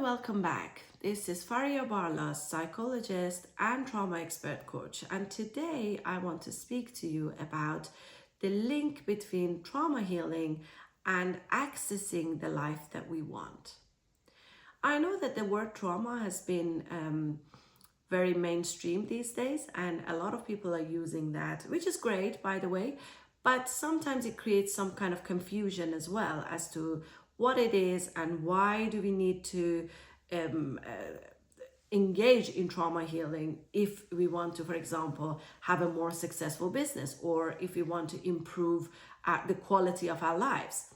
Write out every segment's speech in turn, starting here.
and welcome back. This is Faria Barla, psychologist and trauma expert coach, and today I want to speak to you about the link between trauma healing and accessing the life that we want. I know that the word trauma has been very mainstream these days, and a lot of people are using that, which is great, by the way, but sometimes it creates some kind of confusion as well as to what it is and why do we need to engage in trauma healing if we want to, for example, have a more successful business, or if we want to improve the quality of our lives.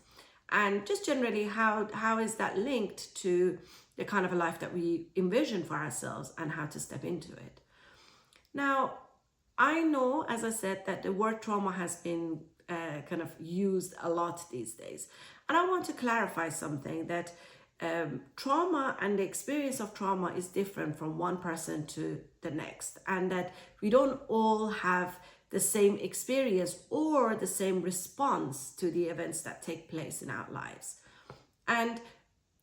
And just generally, how is that linked to the kind of a life that we envision for ourselves and how to step into it? Now, I know, as I said, that the word trauma has been kind of used a lot these days. And I want to clarify something, that trauma and the experience of trauma is different from one person to the next, and that we don't all have the same experience or the same response to the events that take place in our lives. And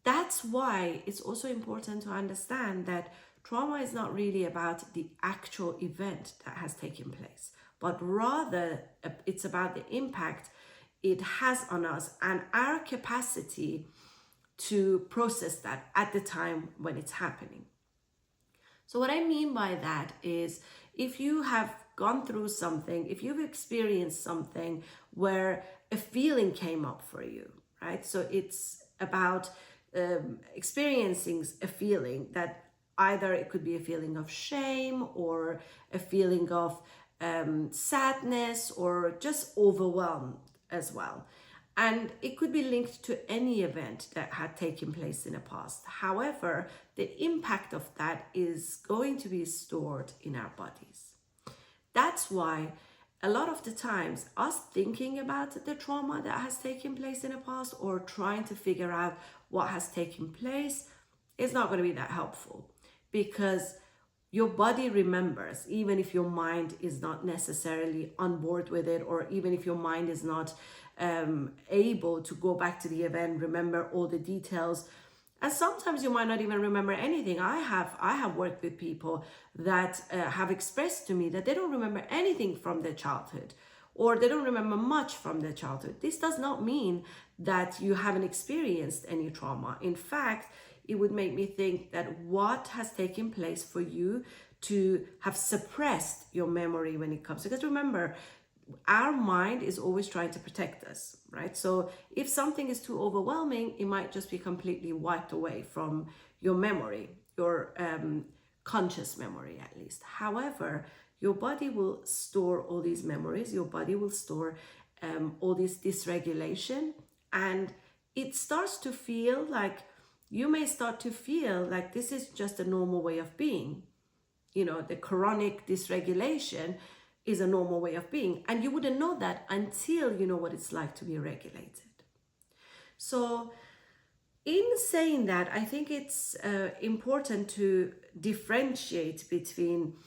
that's why it's also important to understand that trauma is not really about the actual event that has taken place, but rather it's about the impact it has on us and our capacity to process that at the time when it's happening. So what I mean by that is, if you have gone through something, if you've experienced something where a feeling came up for you, right? So it's about experiencing a feeling that either it could be a feeling of shame or a feeling of sadness or just overwhelmed as well. And it could be linked to any event that had taken place in the past. However, the impact of that is going to be stored in our bodies. That's why a lot of the times us thinking about the trauma that has taken place in the past or trying to figure out what has taken place is not going to be that helpful, because your body remembers, even if your mind is not necessarily on board with it, or even if your mind is not able to go back to the event, remember all the details. And sometimes you might not even remember anything. I have worked with people that have expressed to me that they don't remember anything from their childhood, or they don't remember much from their childhood. This does not mean that you haven't experienced any trauma. In fact, it would make me think that what has taken place for you to have suppressed your memory when it comes, because remember, our mind is always trying to protect us, right? So if something is too overwhelming, it might just be completely wiped away from your memory, your conscious memory at least. However, your body will store all these memories, your body will store all this dysregulation, and it starts to feel like, you may start to feel like this is just a normal way of being. You know, the chronic dysregulation is a normal way of being. And you wouldn't know that until you know what it's like to be regulated. So in saying that, I think it's important to differentiate between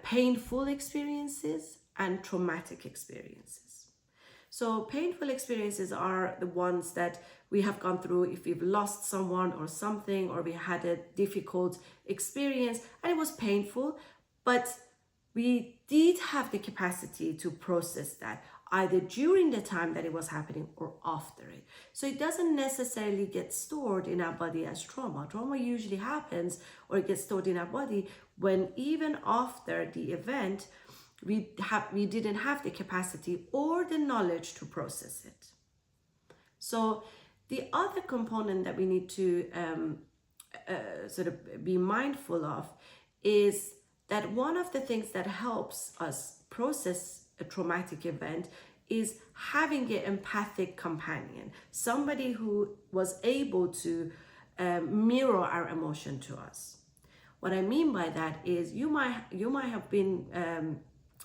painful experiences and traumatic experiences. So painful experiences are the ones that we have gone through if we've lost someone or something, or we had a difficult experience and it was painful, but we did have the capacity to process that either during the time that it was happening or after it. So it doesn't necessarily get stored in our body as trauma. Trauma usually happens, or it gets stored in our body when even after the event, we didn't have the capacity or the knowledge to process it. So the other component that we need to sort of be mindful of is that one of the things that helps us process a traumatic event is having an empathic companion, somebody who was able to mirror our emotion to us. What I mean by that is you might have been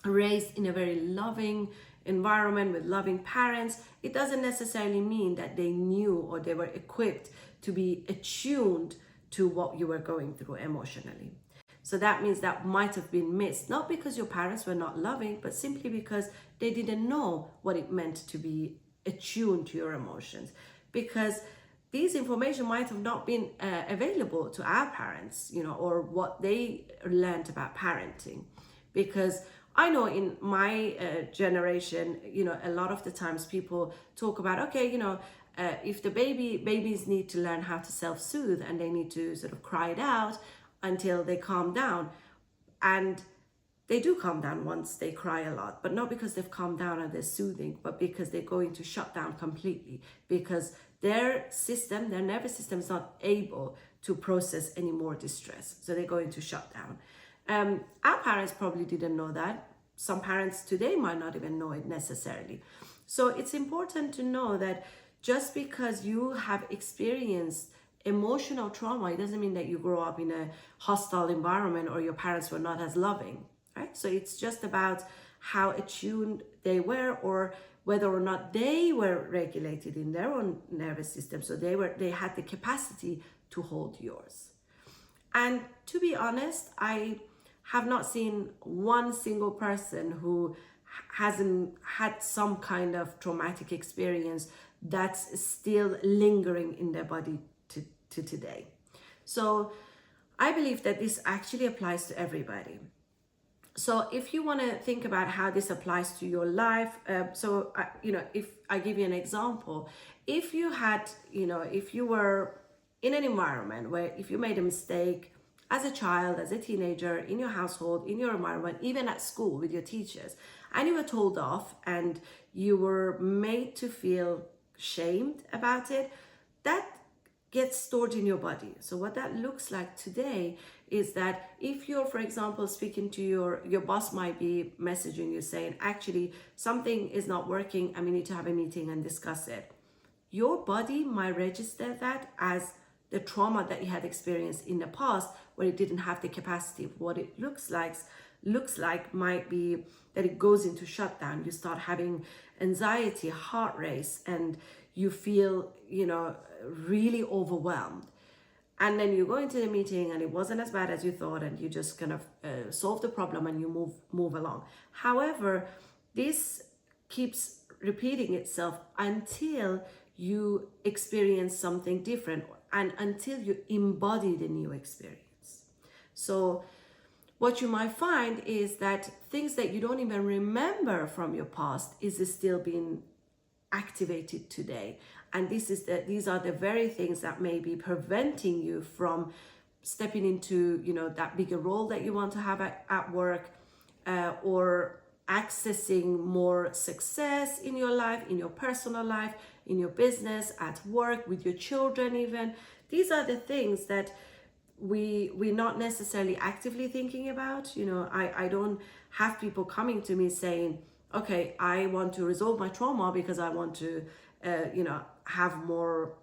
raised in a very loving environment with loving parents. It doesn't necessarily mean that they knew or they were equipped to be attuned to what you were going through emotionally. So that means that might have been missed, not because your parents were not loving, but simply because they didn't know what it meant to be attuned to your emotions. Because these information might have not been available to our parents, or what they learned about parenting. Because I know in my generation, a lot of the times people talk about, okay, if the babies need to learn how to self-soothe, and they need to sort of cry it out until they calm down. And they do calm down once they cry a lot, but not because they've calmed down and they're soothing, but because they're going to shut down completely, because their nervous system is not able to process any more distress. So they're going to shut down. Our parents probably didn't know that. Some parents today might not even know it necessarily. So it's important to know that just because you have experienced emotional trauma, it doesn't mean that you grow up in a hostile environment or your parents were not as loving, right? So it's just about how attuned they were, or whether or not they were regulated in their own nervous system. So they had the capacity to hold yours. And to be honest, I have not seen one single person who hasn't had some kind of traumatic experience that's still lingering in their body to today. So I believe that this actually applies to everybody. So if you want to think about how this applies to your life, if I give you an example, if you had, if you were in an environment where if you made a mistake as a child, as a teenager, in your household, in your environment, even at school with your teachers, and you were told off and you were made to feel shamed about it, that gets stored in your body. So what that looks like today is that if you're, for example, speaking to your boss might be messaging you saying, actually, something is not working and we need to have a meeting and discuss it. Your body might register that as the trauma that you had experienced in the past, where it didn't have the capacity. What it looks like might be that it goes into shutdown. You start having anxiety, heart race, and you feel, really overwhelmed. And then you go into the meeting and it wasn't as bad as you thought, and you just kind of solve the problem and you move along. However, this keeps repeating itself until you experience something different and until you embody the new experience. So what you might find is that things that you don't even remember from your past is still being activated today. And these are the very things that may be preventing you from stepping into, that bigger role that you want to have at work, or accessing more success in your life, in your personal life, in your business, at work, with your children even. These are the things that we're not necessarily actively thinking about. I don't have people coming to me saying, okay, I want to resolve my trauma because I want to, have more,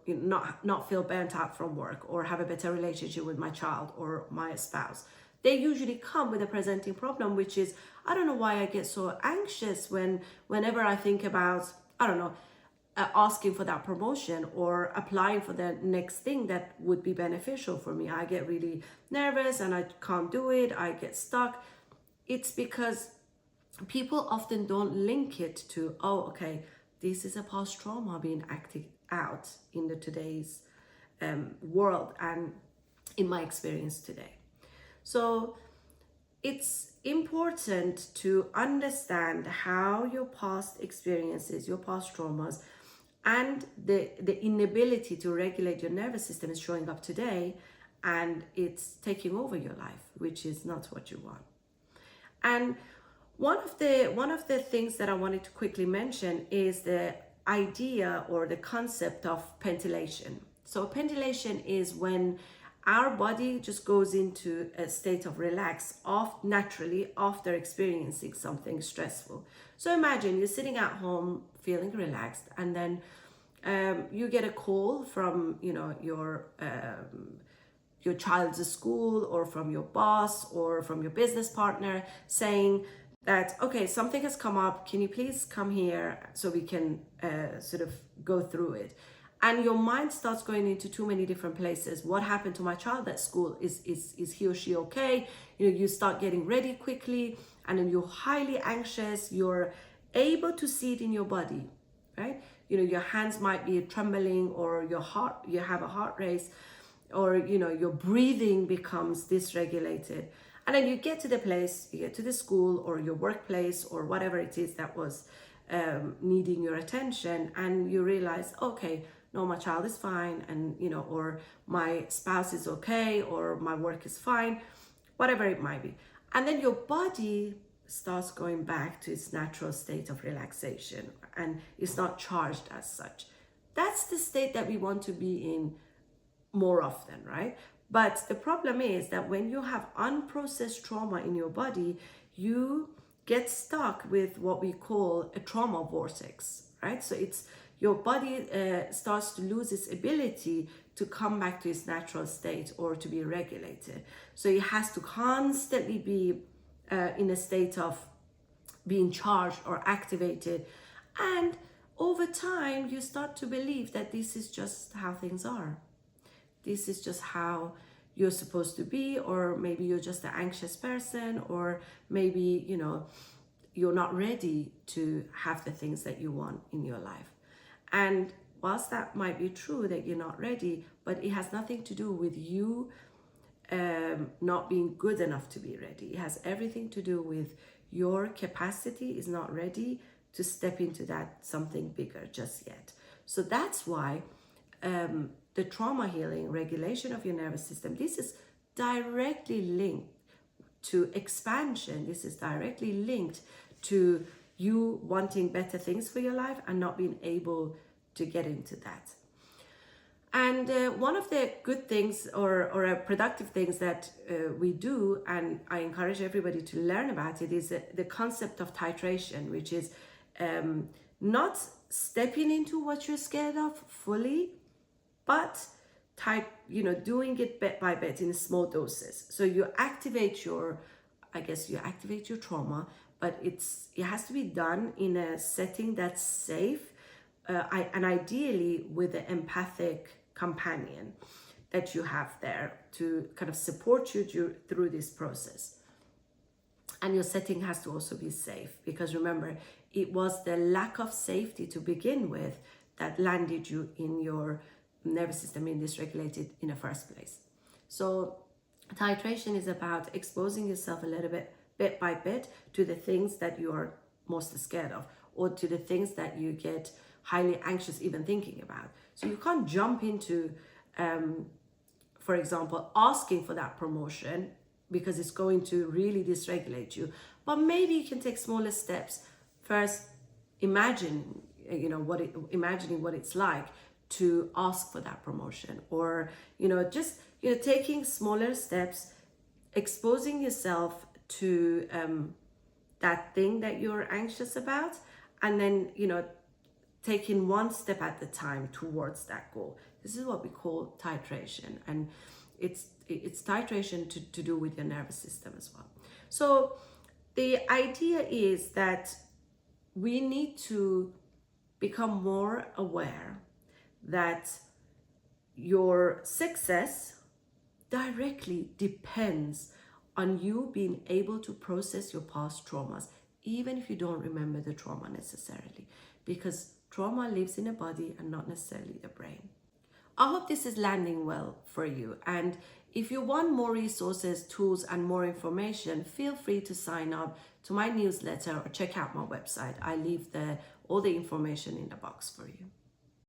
not feel burnt out from work, or have a better relationship with my child or my spouse. They usually come with a presenting problem, which is, I don't know why I get so anxious whenever I think about, asking for that promotion or applying for the next thing that would be beneficial for me. I get really nervous and I can't do it. I get stuck. It's because people often don't link it to, this is a past trauma being acted out in today's world and in my experience today. So it's important to understand how your past experiences, your past traumas, and the inability to regulate your nervous system is showing up today, and it's taking over your life, which is not what you want. And one of the things that I wanted to quickly mention is the idea or the concept of pendulation. So pendulation is when our body just goes into a state of relax naturally after experiencing something stressful. So imagine you're sitting at home feeling relaxed, and then you get a call from your child's school, or from your boss, or from your business partner, saying that, okay, something has come up, can you please come here so we can sort of go through it. And your mind starts going into too many different places. What happened to my child at school? Is he or she okay? You start getting ready quickly, and then you're highly anxious. You're able to see it in your body, right? your hands might be trembling, or you have a heart race, or your breathing becomes dysregulated. And then you get to the place, you get to the school or your workplace or whatever it is that was needing your attention, and you realize, okay, no, my child is fine, and or my spouse is okay, or my work is fine, whatever it might be. And then your body starts going back to its natural state of relaxation, and it's not charged as such. That's the state that we want to be in more often, right? But the problem is that when you have unprocessed trauma in your body, you get stuck with what we call a trauma vortex, right? So it's your body starts to lose its ability to come back to its natural state or to be regulated. So it has to constantly be in a state of being charged or activated. And over time, you start to believe that this is just how things are. This is just how you're supposed to be, or maybe you're just an anxious person, or maybe, you're not ready to have the things that you want in your life. And whilst that might be true that you're not ready, but it has nothing to do with you not being good enough to be ready. It has everything to do with your capacity is not ready to step into that something bigger just yet. So that's why the trauma healing, regulation of your nervous system, this is directly linked to expansion. This is directly linked to you wanting better things for your life and not being able to get into that. And one of the good things or productive things that we do, and I encourage everybody to learn about it, is the concept of titration, which is not stepping into what you're scared of fully, but doing it bit by bit in small doses. So you activate your trauma, but it has to be done in a setting that's safe, and ideally with an empathic companion that you have there to kind of support you through this process. And your setting has to also be safe, because remember, it was the lack of safety to begin with that landed you in your nervous system being dysregulated in the first place. So titration is about exposing yourself a little bit by bit, to the things that you are most scared of, or to the things that you get highly anxious even thinking about. So you can't jump into, for example, asking for that promotion, because it's going to really dysregulate you. But maybe you can take smaller steps. First, imagining what it's like to ask for that promotion, or taking smaller steps, exposing yourself to that thing that you're anxious about, and then taking one step at a time towards that goal. This is what we call titration, and it's titration to do with your nervous system as well. So the idea is that we need to become more aware that your success directly depends on you being able to process your past traumas, even if you don't remember the trauma necessarily, because trauma lives in the body and not necessarily the brain. I hope this is landing well for you. And if you want more resources, tools, and more information, feel free to sign up to my newsletter or check out my website. I leave all the information in the box for you.